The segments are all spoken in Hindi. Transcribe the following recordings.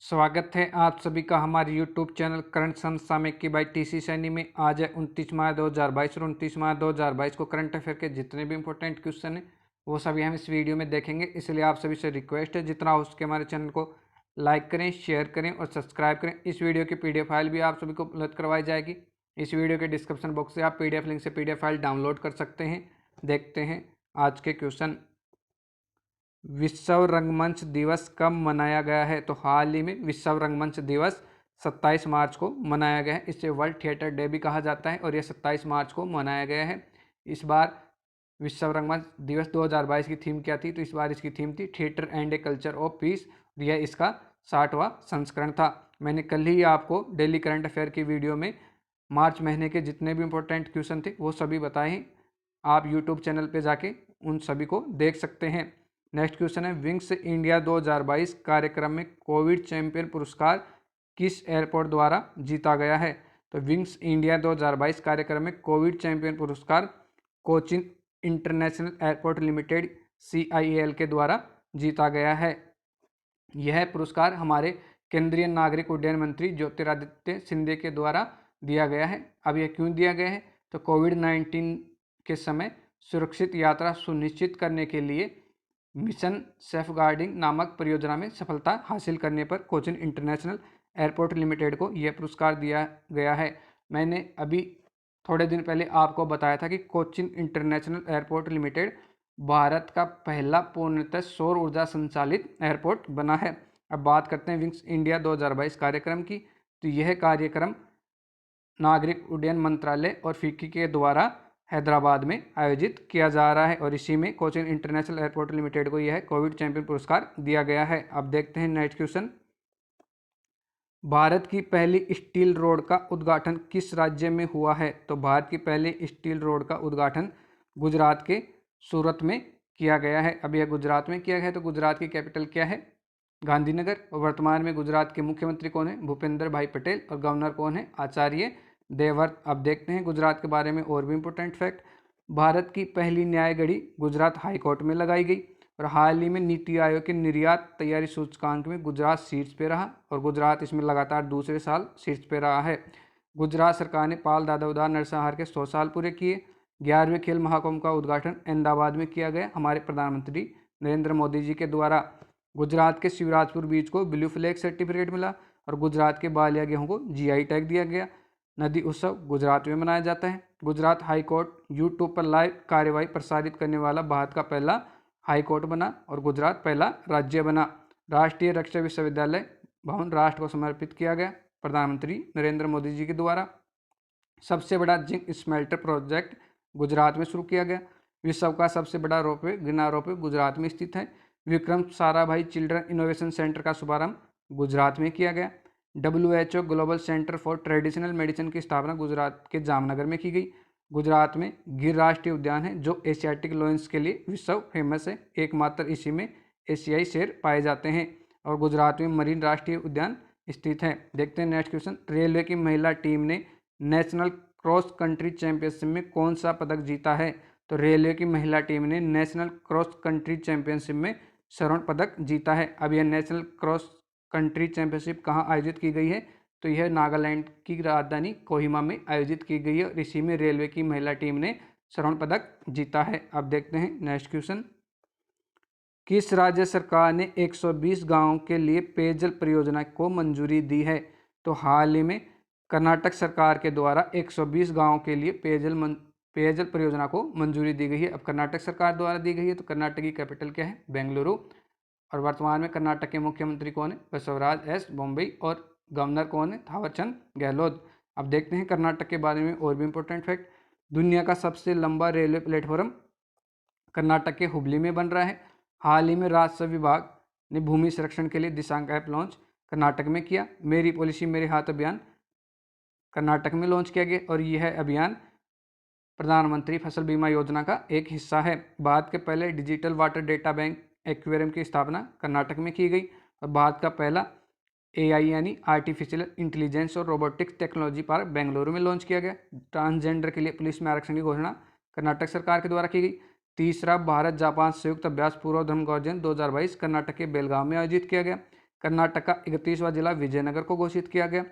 स्वागत है आप सभी का हमारे YouTube चैनल करंट समसामयिक की बाई टीसी सैनी में। आज है 29 मार्च 2022 और 29 मार्च 2022 को करंट अफेयर के जितने भी इंपॉर्टेंट क्वेश्चन हैं वो सभी हम इस वीडियो में देखेंगे। इसलिए आप सभी से रिक्वेस्ट है जितना हो सके हमारे चैनल को लाइक करें, शेयर करें और सब्सक्राइब करें। इस वीडियो की PDF फाइल भी आप सभी को उपलब्ध करवाई जाएगी। इस वीडियो के डिस्क्रिप्शन बॉक्स से आप PDF लिंक से PDF फाइल डाउनलोड कर सकते हैं। देखते हैं आज के क्वेश्चन। विश्व रंगमंच दिवस कब मनाया गया है? तो हाल ही में विश्व रंगमंच दिवस 27 मार्च को मनाया गया है। इसे वर्ल्ड थिएटर डे भी कहा जाता है और यह 27 मार्च को मनाया गया है। इस बार विश्व रंगमंच दिवस 2022 की थीम क्या थी? तो इस बार इसकी थीम थी theatre and a culture of peace. यह इसका 60वां संस्करण था। मैंने कल ही आपको डेली करंट अफेयर की वीडियो में मार्च महीने के जितने भी इंपॉर्टेंट क्वेश्चन थे वो सभी बताए हैं। आप यूट्यूब चैनल पे जाके उन सभी को देख सकते हैं। नेक्स्ट क्वेश्चन है, विंग्स इंडिया 2022 कार्यक्रम में कोविड चैंपियन पुरस्कार किस एयरपोर्ट द्वारा जीता गया है? तो विंग्स इंडिया 2022 कार्यक्रम में कोविड चैंपियन पुरस्कार Cochin international airport limited CIAL के द्वारा जीता गया है। यह पुरस्कार हमारे केंद्रीय नागरिक उड्डयन मंत्री ज्योतिरादित्य सिंधिया के द्वारा दिया गया है। अब यह क्यों दिया गया है? तो कोविड-19 के समय सुरक्षित यात्रा सुनिश्चित करने के लिए मिशन सेफगार्डिंग नामक परियोजना में सफलता हासिल करने पर कोचिन इंटरनेशनल एयरपोर्ट लिमिटेड को यह पुरस्कार दिया गया है। मैंने अभी थोड़े दिन पहले आपको बताया था कि Cochin international airport limited Bharat का पहला पूर्णतः सौर ऊर्जा संचालित एयरपोर्ट बना है। अब बात करते हैं विंग्स इंडिया 2022 कार्यक्रम की। तो यह कार्यक्रम नागरिक उड्डयन मंत्रालय और फिक्की के द्वारा हैदराबाद में आयोजित किया जा रहा है और इसी में कोचिन इंटरनेशनल एयरपोर्ट लिमिटेड को यह कोविड चैंपियन पुरस्कार दिया गया है। अब देखते हैं नेक्स्ट क्वेश्चन। भारत की पहली स्टील रोड का उद्घाटन किस राज्य में हुआ है? तो भारत की पहली स्टील रोड का उद्घाटन गुजरात के सूरत में किया गया है। अब यह गुजरात में किया गया है। तो गुजरात की कैपिटल क्या है? गांधीनगर। और वर्तमान में गुजरात के मुख्यमंत्री कौन है? भूपेंद्र भाई पटेल। और गवर्नर कौन है? आचार्य देवव्रत। अब देखते हैं गुजरात के बारे में और भी इंपॉर्टेंट फैक्ट। भारत की पहली न्याय घड़ी गुजरात हाई कोर्ट में लगाई गई और हाल ही में नीति आयोग के निर्यात तैयारी सूचकांक में गुजरात शीर्ष पे रहा और गुजरात इसमें लगातार दूसरे साल शीर्ष पे रहा है। गुजरात सरकार ने पाल दादोदार नरसंहार के 100 साल पूरे किए। 11वें खेल महाकुंभ का उद्घाटन अहमदाबाद में किया गया हमारे प्रधानमंत्री नरेंद्र मोदी जी के द्वारा। गुजरात के शिवराजपुर बीच को ब्लू फ्लैग सर्टिफिकेट मिला और गुजरात के बालिया गेहूं को GI टैग दिया गया। नदी उत्सव गुजरात में मनाया जाता है। गुजरात हाई कोर्ट यूट्यूब पर लाइव कार्यवाही प्रसारित करने वाला भारत का पहला हाई कोर्ट बना और गुजरात पहला राज्य बना। राष्ट्रीय रक्षा विश्वविद्यालय भवन राष्ट्र को समर्पित किया गया प्रधानमंत्री नरेंद्र मोदी जी के द्वारा। सबसे बड़ा जिंक स्मेल्टर प्रोजेक्ट गुजरात में शुरू किया गया। विश्व का सबसे बड़ा रोपवे गिरनार रोपवे गुजरात में स्थित है। Vikram Sarabhai children innovation centre का शुभारंभ गुजरात में किया गया। WHO global centre for traditional medicine की स्थापना गुजरात के जामनगर में की गई। गुजरात में गिर राष्ट्रीय उद्यान है जो एशियाटिक लोयंस के लिए विश्व फेमस है। एकमात्र इसी में एशियाई शेर पाए जाते हैं और गुजरात में मरीन राष्ट्रीय उद्यान स्थित है। देखते हैं नेक्स्ट क्वेश्चन। रेलवे की महिला टीम ने नेशनल क्रॉस कंट्री चैंपियनशिप में कौन सा पदक जीता है? तो रेलवे की महिला टीम ने नेशनल क्रॉस कंट्री चैंपियनशिप में स्वर्ण पदक जीता है। अब यह नेशनल क्रॉस कंट्री चैंपियनशिप कहाँ आयोजित की गई है? तो यह नागालैंड की राजधानी कोहिमा में आयोजित की गई है और इसी में रेलवे की महिला टीम ने स्वर्ण पदक जीता है। अब देखते हैं नेक्स्ट क्वेश्चन। किस राज्य सरकार ने 120 गांवों के लिए पेयजल परियोजना को मंजूरी दी है? तो हाल ही में कर्नाटक सरकार के द्वारा 120 गांवों के लिए पेयजल परियोजना को मंजूरी दी गई है। अब कर्नाटक सरकार द्वारा दी गई है तो कर्नाटक की कैपिटल क्या है? बेंगलुरु। और वर्तमान में कर्नाटक के मुख्यमंत्री कौन है? बसवराज S बोम्मई। और गवर्नर कौन है? थावरचंद गहलोत। अब देखते हैं कर्नाटक के बारे में और भी इंपॉर्टेंट फैक्ट। दुनिया का सबसे लंबा रेलवे प्लेटफॉर्म कर्नाटक के हुबली में बन रहा है। हाल ही में राजस्व विभाग ने भूमि संरक्षण के लिए दिशांक ऐप लॉन्च कर्नाटक में किया। मेरी पॉलिसी मेरे हाथ अभियान कर्नाटक में लॉन्च किया गया और यह अभियान प्रधानमंत्री फसल बीमा योजना का एक हिस्सा है। भारत के पहले digital water data bank aquarium की स्थापना कर्नाटक में की गई और भारत का पहला AI यानी आर्टिफिशियल इंटेलिजेंस और रोबोटिक्स टेक्नोलॉजी पार्क बेंगलुरु में लॉन्च किया गया। ट्रांसजेंडर के लिए पुलिस में आरक्षण की घोषणा कर्नाटक सरकार के द्वारा की गई। तीसरा भारत जापान संयुक्त अभ्यास पूर्व धर्म गर्जन 2022 कर्नाटक के बेलगांव में आयोजित किया गया। कर्नाटक का 31वां जिला विजयनगर को घोषित किया गया।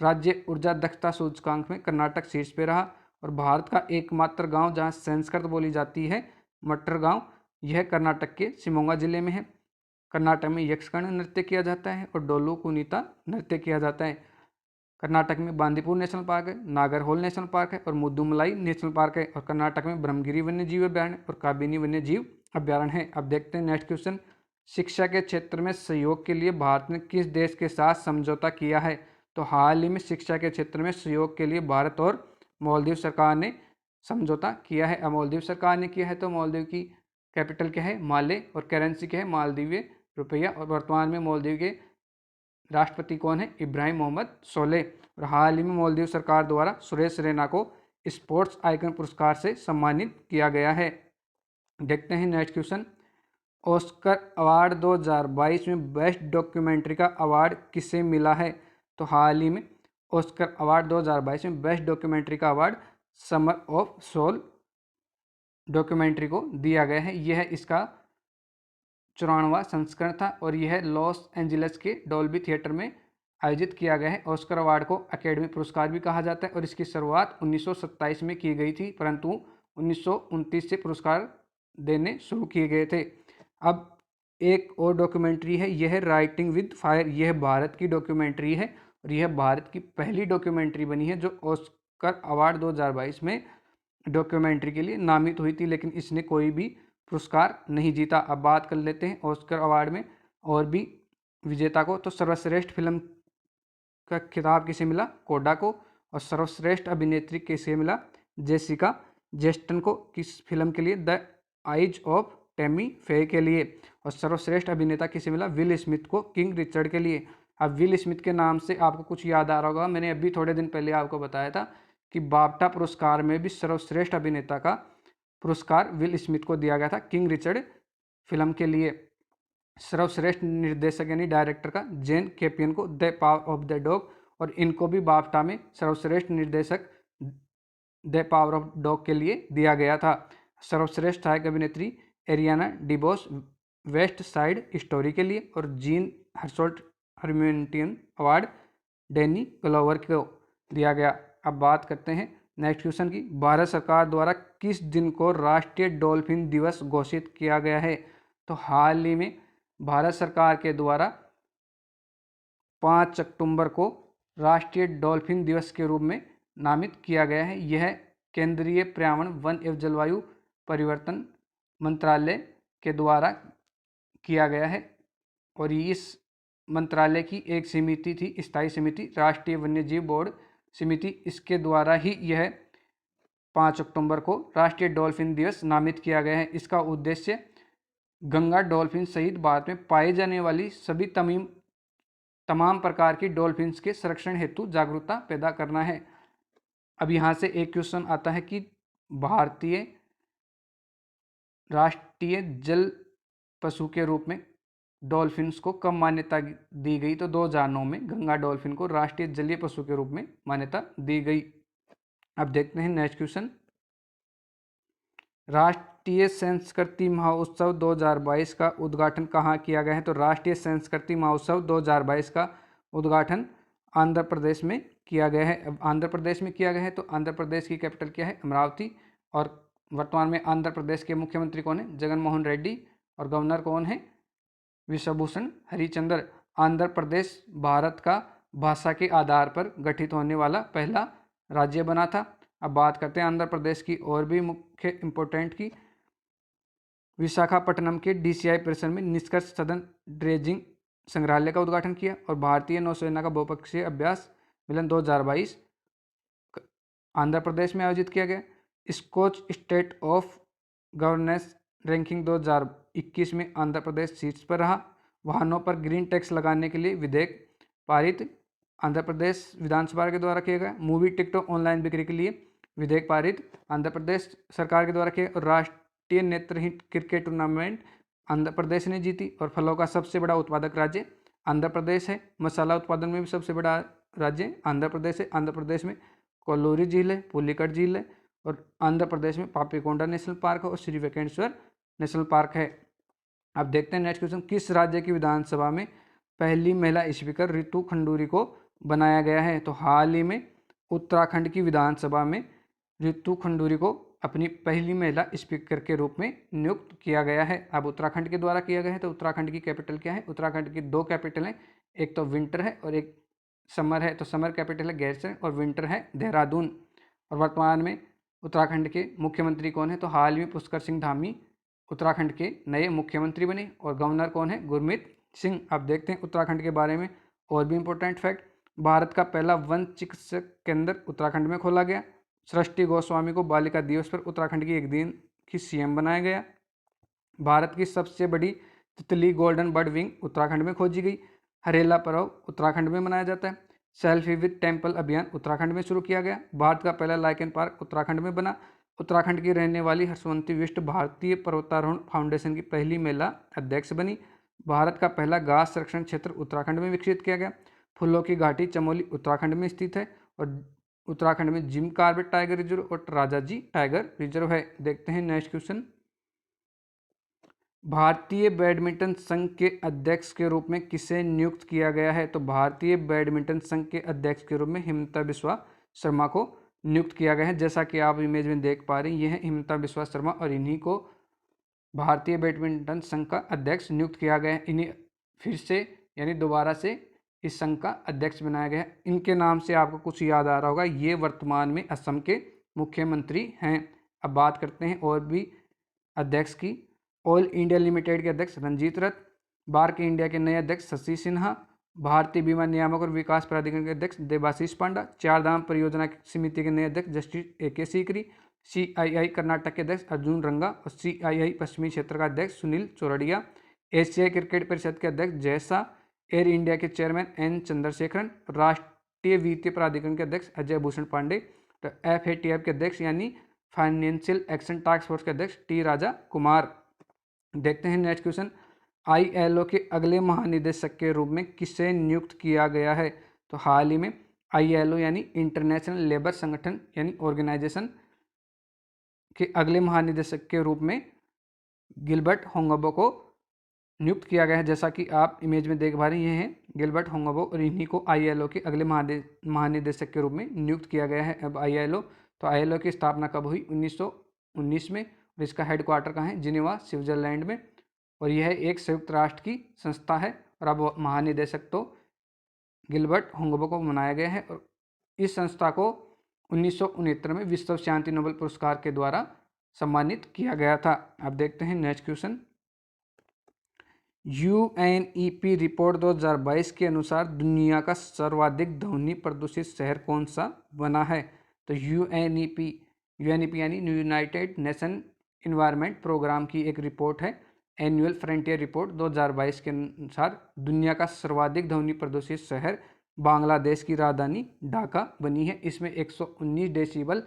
राज्य ऊर्जा दक्षता सूचकांक में कर्नाटक शीर्ष पे रहा। और भारत का एकमात्र गांव जहां संस्कृत बोली जाती है, मटर गांव, यह कर्नाटक के शिमोगा जिले में है। कर्नाटक में यक्षगान नृत्य किया जाता है और डोलू कुनीता नृत्य किया जाता है। कर्नाटक में बांदीपुर नेशनल पार्क है, नागरहोल नेशनल पार्क है और मुदुमलाई नेशनल पार्क है। और कर्नाटक में ब्रह्मगिरी वन्यजीव अभ्यारण्य और काबिनी वन्यजीव अभ्यारण्य है। अब देखते हैं नेक्स्ट क्वेश्चन। शिक्षा के क्षेत्र में सहयोग के लिए भारत ने किस देश के साथ समझौता किया है? तो हाल ही में शिक्षा के क्षेत्र में सहयोग के लिए भारत और मालदीव सरकार ने समझौता किया है। अब मालदीव सरकार ने किया है तो मालदीव की कैपिटल क्या है? माले, और करेंसी क्या है? मालदीव रुपया। और वर्तमान में मालदीव के राष्ट्रपति कौन है? इब्राहिम मोहम्मद सोलेह। और हाल ही में मालदीव सरकार द्वारा सुरेश रैना को स्पोर्ट्स आइकन पुरस्कार से सम्मानित किया गया है। देखते हैं नेक्स्ट क्वेश्चन। ऑस्कर अवार्ड 2022 में बेस्ट डॉक्यूमेंट्री का अवार्ड किसे मिला है? तो हाल ही में ऑस्कर अवार्ड 2022 में बेस्ट डॉक्यूमेंट्री का award Summer of Soul documentary को दिया गया है। यह इसका 94वां संस्करण था और यह लॉस एंजलिस के डॉल्बी थिएटर में आयोजित किया गया है। ऑस्कर अवार्ड को अकेडमी पुरस्कार भी कहा जाता है और इसकी शुरुआत 1927 में की गई थी, परंतु 1929 से पुरस्कार देने शुरू किए गए थे। अब एक और डॉक्यूमेंट्री है, यह राइटिंग विद फायर। यह भारत की डॉक्यूमेंट्री है और यह भारत की पहली डॉक्यूमेंट्री बनी है जो ऑस्कर अवार्ड 2022 में डॉक्यूमेंट्री के लिए नामित हुई थी, लेकिन इसने कोई भी पुरस्कार नहीं जीता। अब बात कर लेते हैं ऑस्कर अवार्ड में और भी विजेता को। तो सर्वश्रेष्ठ फिल्म का खिताब किसे मिला? कोडा को। और सर्वश्रेष्ठ अभिनेत्री किसे मिला? जेसिका चेस्टन को। किस फिल्म के लिए? द आइज ऑफ टेमी फे के लिए। और सर्वश्रेष्ठ अभिनेता किसे मिला? विल स्मिथ को, किंग रिचर्ड के लिए। अब विल स्मिथ के नाम से आपको कुछ याद आ रहा होगा, मैंने अभी थोड़े दिन पहले आपको बताया था कि बाफ्टा पुरस्कार में भी सर्वश्रेष्ठ अभिनेता का पुरस्कार विल स्मिथ को दिया गया था किंग रिचर्ड फिल्म के लिए। सर्वश्रेष्ठ निर्देशक यानी डायरेक्टर का जेन कैपियन को the power of the dog. और इनको भी बाफ्टा में सर्वश्रेष्ठ निर्देशक द पावर ऑफ डॉग के लिए दिया गया था। सर्वश्रेष्ठ सहायक अभिनेत्री Ariana DeBose West Side Story के लिए। और Jean Hersholt humanitarian award Danny Glover को दिया गया। अब बात करते हैं नेक्स्ट क्वेश्चन की। भारत सरकार द्वारा किस दिन को राष्ट्रीय डॉल्फिन दिवस घोषित किया गया है? तो हाल ही में भारत सरकार के द्वारा 5 अक्टूबर को राष्ट्रीय डॉल्फिन दिवस के रूप में नामित किया गया है। यह केंद्रीय पर्यावरण, वन एवं जलवायु परिवर्तन मंत्रालय के द्वारा किया गया है और इस मंत्रालय की एक समिति थी, स्थायी समिति, राष्ट्रीय वन्यजीव बोर्ड समिति। इसके द्वारा ही यह 5 अक्टूबर को राष्ट्रीय डॉल्फिन दिवस नामित किया गया है। इसका उद्देश्य गंगा डॉल्फिन सहित भारत में पाई जाने वाली सभी तमाम प्रकार की डॉल्फिन्स के संरक्षण हेतु जागरूकता पैदा करना है। अब यहाँ से एक क्वेश्चन आता है कि भारतीय राष्ट्रीय जल पशु के रूप में डॉल्फिन्स को कब मान्यता दी गई? तो 2009 में गंगा डॉल्फिन को राष्ट्रीय जलीय पशु के रूप में मान्यता दी गई। अब देखते हैं नेक्स्ट क्वेश्चन। राष्ट्रीय संस्कृति महोत्सव 2022 का उद्घाटन कहाँ किया गया है? तो राष्ट्रीय संस्कृति महोत्सव 2022 का उद्घाटन आंध्र प्रदेश में किया गया है। अब आंध्र प्रदेश में किया गया है तो आंध्र प्रदेश की कैपिटल क्या है? अमरावती। और वर्तमान में आंध्र प्रदेश के मुख्यमंत्री कौन है? जगन मोहन रेड्डी। और गवर्नर कौन है? विश्वभूषण हरिचंद्र। आंध्र प्रदेश भारत का भाषा के आधार पर गठित होने वाला पहला राज्य बना था। अब बात करते हैं आंध्र प्रदेश की और भी मुख्य इंपोर्टेंट की। विशाखापट्टनम के DCI परिसर में निष्कर्ष सदन ड्रेजिंग संग्रहालय का उद्घाटन किया। और भारतीय नौसेना का बहुपक्षीय अभ्यास मिलन 2022 आंध्र प्रदेश में आयोजित किया गया। Skoch state of governance ranking 2021 में आंध्र प्रदेश शीर्ष पर रहा। वाहनों पर ग्रीन टैक्स लगाने के लिए विधेयक पारित आंध्र प्रदेश विधानसभा के द्वारा किया गया। मूवी टिकटों ऑनलाइन बिक्री के लिए विधेयक पारित आंध्र प्रदेश सरकार के द्वारा किया। और राष्ट्रीय नेत्रहीन क्रिकेट टूर्नामेंट आंध्र प्रदेश ने जीती। और फलों का सबसे बड़ा उत्पादक राज्य आंध्र प्रदेश है। मसाला उत्पादन में भी सबसे बड़ा राज्य आंध्र प्रदेश है। आंध्र प्रदेश में कोल्लूरी झील है, पुलिकट झील है। और आंध्र प्रदेश में पापीकोंडा नेशनल पार्क है और श्री वेंकटेश्वर नेशनल पार्क है। अब देखते हैं नेक्स्ट क्वेश्चन। किस राज्य की विधानसभा में पहली महिला स्पीकर रितु खंडूरी को बनाया गया है? तो हाल ही में उत्तराखंड की विधानसभा में रितु खंडूरी को अपनी पहली महिला स्पीकर के रूप में नियुक्त किया गया है। अब उत्तराखंड के द्वारा किया गया है, तो उत्तराखंड की कैपिटल क्या है? उत्तराखंड की दो कैपिटल हैं, एक तो विंटर है और एक समर है। तो समर कैपिटल है गैरसैंण और विंटर है देहरादून। और वर्तमान में उत्तराखंड के मुख्यमंत्री कौन है? तो हाल ही में पुष्कर सिंह धामी उत्तराखंड के नए मुख्यमंत्री बने और गवर्नर कौन है? गुरमीत सिंह। अब देखते हैं उत्तराखंड के बारे में और भी इंपॉर्टेंट फैक्ट। भारत का पहला वन चिकित्सक केंद्र उत्तराखंड में खोला गया। सृष्टि गोस्वामी को बालिका दिवस पर उत्तराखंड की एक दिन की सीएम बनाया गया। भारत की सबसे बड़ी तितली गोल्डन बर्ड विंग उत्तराखंड में खोजी गई। हरेला पर्व उत्तराखंड में मनाया जाता है। सेल्फी विद टेम्पल अभियान उत्तराखंड में शुरू किया गया। भारत का पहला लाइकेन पार्क उत्तराखंड में बना। उत्तराखंड की रहने वाली हर्षवंती विष्ट भारतीय पर्वतारोहण फाउंडेशन की पहली महिला अध्यक्ष बनी। भारत का पहला घास संरक्षण क्षेत्र उत्तराखंड में विकसित किया गया। फूलों की घाटी चमोली उत्तराखंड में स्थित है और उत्तराखंड में जिम कॉर्बेट टाइगर रिजर्व और राजाजी टाइगर रिजर्व है। देखते हैं नेक्स्ट क्वेश्चन। भारतीय बैडमिंटन संघ के अध्यक्ष के रूप में किसे नियुक्त किया गया है? तो भारतीय बैडमिंटन संघ के अध्यक्ष के रूप में हिमंता बिस्वा शर्मा को नियुक्त किया गया है। जैसा कि आप इमेज में देख पा रहे हैं, यह है हिमंता बिस्वा शर्मा और इन्हीं को भारतीय बैडमिंटन संघ का अध्यक्ष नियुक्त किया गया है। इन्हीं फिर से यानी दोबारा से इस संघ का अध्यक्ष बनाया गया है। इनके नाम से आपको कुछ याद आ रहा होगा, ये वर्तमान में असम के मुख्यमंत्री हैं। अब बात करते हैं और भी अध्यक्ष की। ऑल इंडिया लिमिटेड के अध्यक्ष रंजीत रथ, बार्क इंडिया के नए अध्यक्ष शशि सिन्हा, भारतीय बीमा नियामक और विकास प्राधिकरण के अध्यक्ष देबाशीष पांडा, चार धाम परियोजना समिति के नए अध्यक्ष justice AK Sikri, CII Karnataka के अध्यक्ष अर्जुन रंगा और CII पश्चिमी क्षेत्र का अध्यक्ष सुनील चौरड़िया, एशियाई क्रिकेट परिषद के अध्यक्ष जय शाह, एयर इंडिया के चेयरमैन N चंद्रशेखरन, राष्ट्रीय वित्तीय प्राधिकरण के अध्यक्ष अजय भूषण पांडे, तो FATF के अध्यक्ष यानी फाइनेंशियल एक्शन टास्क फोर्स के अध्यक्ष T राजा कुमार। देखते हैं नेक्स्ट क्वेश्चन। ILO के अगले महानिदेशक के रूप में किसे नियुक्त किया गया है? तो हाल ही में ILO यानी इंटरनेशनल लेबर संगठन यानी ऑर्गेनाइजेशन के अगले महानिदेशक के रूप में गिलबर्ट होंगबो को नियुक्त किया गया है। जैसा कि आप इमेज में देख पा रहे हैं, ये हैं गिलबर्ट होंगबो और इन्हीं को ILO के अगले महानिदेशक के रूप में नियुक्त किया गया है। अब ILO, तो ILO की स्थापना कब हुई? 1919 में और इसका हेडक्वार्टर कहाँ है? जिनेवा स्विट्जरलैंड में और यह एक संयुक्त राष्ट्र की संस्था है। और अब महानिदेशक तो गिलबर्ट होंगबो को बनाया गया है और इस संस्था को 1969 में विश्व शांति नोबेल पुरस्कार के द्वारा सम्मानित किया गया था। अब देखते हैं नेक्स्ट क्वेश्चन। UNEP रिपोर्ट 2022 के अनुसार दुनिया का सर्वाधिक ध्वनि प्रदूषित शहर कौन सा बना है? तो UNEP यानी यूनाइटेड नेशन इन्वायरमेंट प्रोग्राम की एक रिपोर्ट है, एनुअल फ्रंटियर रिपोर्ट 2022 के अनुसार दुनिया का सर्वाधिक ध्वनि प्रदूषित शहर बांग्लादेश की राजधानी ढाका बनी है। इसमें 119 डेसिबल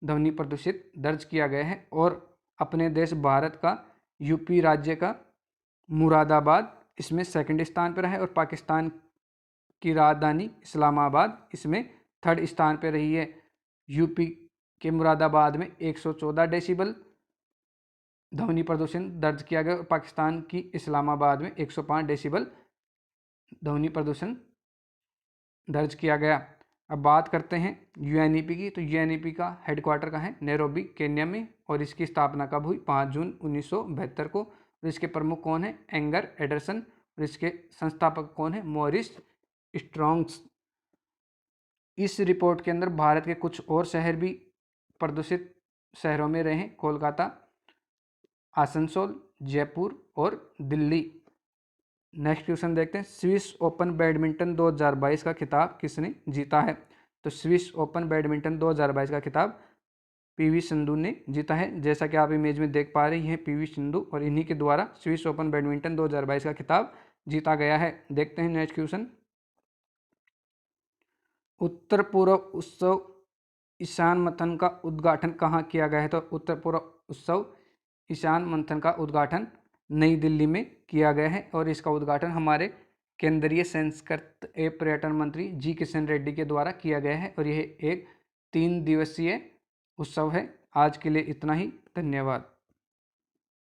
ध्वनि प्रदूषित दर्ज किया गया है और अपने देश भारत का यूपी राज्य का मुरादाबाद इसमें सेकंड स्थान पर है और पाकिस्तान की राजधानी इस्लामाबाद इसमें थर्ड स्थान पर रही है। यूपी के मुरादाबाद में 114 डेसिबल ध्वनि प्रदूषण दर्ज किया गया और पाकिस्तान की इस्लामाबाद में 105 डेसिबल ध्वनि प्रदूषण दर्ज किया गया। अब बात करते हैं UNEP की। तो UNEP का हेडक्वार्टर कहाँ है? नैरोबी केन्या में और इसकी स्थापना कब हुई? 5 जून 1972 को। और इसके प्रमुख कौन है? एंगर एडरसन और इसके संस्थापक कौन है? Morris strongs. इस रिपोर्ट के अंदर भारत के कुछ और शहर भी प्रदूषित शहरों में रहे हैं, कोलकाता, आसनसोल, जयपुर और दिल्ली। नेक्स्ट क्वेश्चन देखते हैं। स्विस ओपन बैडमिंटन 2022 का खिताब किसने जीता है? तो स्विस ओपन बैडमिंटन 2022 का खिताब PV सिंधु ने जीता है। जैसा कि आप इमेज में देख पा रहे हैं, PV सिंधु और इन्हीं के द्वारा स्विस ओपन बैडमिंटन 2022 का खिताब जीता गया है। देखते हैं नेक्स्ट क्वेश्चन। उत्तर पूर्व उत्सव ईशान मंथन का उद्घाटन कहाँ किया गया है? तो उत्तर पूर्व उत्सव ईशान मंथन का उद्घाटन नई दिल्ली में किया गया है और इसका उद्घाटन हमारे केंद्रीय संस्कृति एवं पर्यटन मंत्री जी किशन रेड्डी के द्वारा किया गया है और यह एक 3 दिवसीय उत्सव है। आज के लिए इतना ही, धन्यवाद।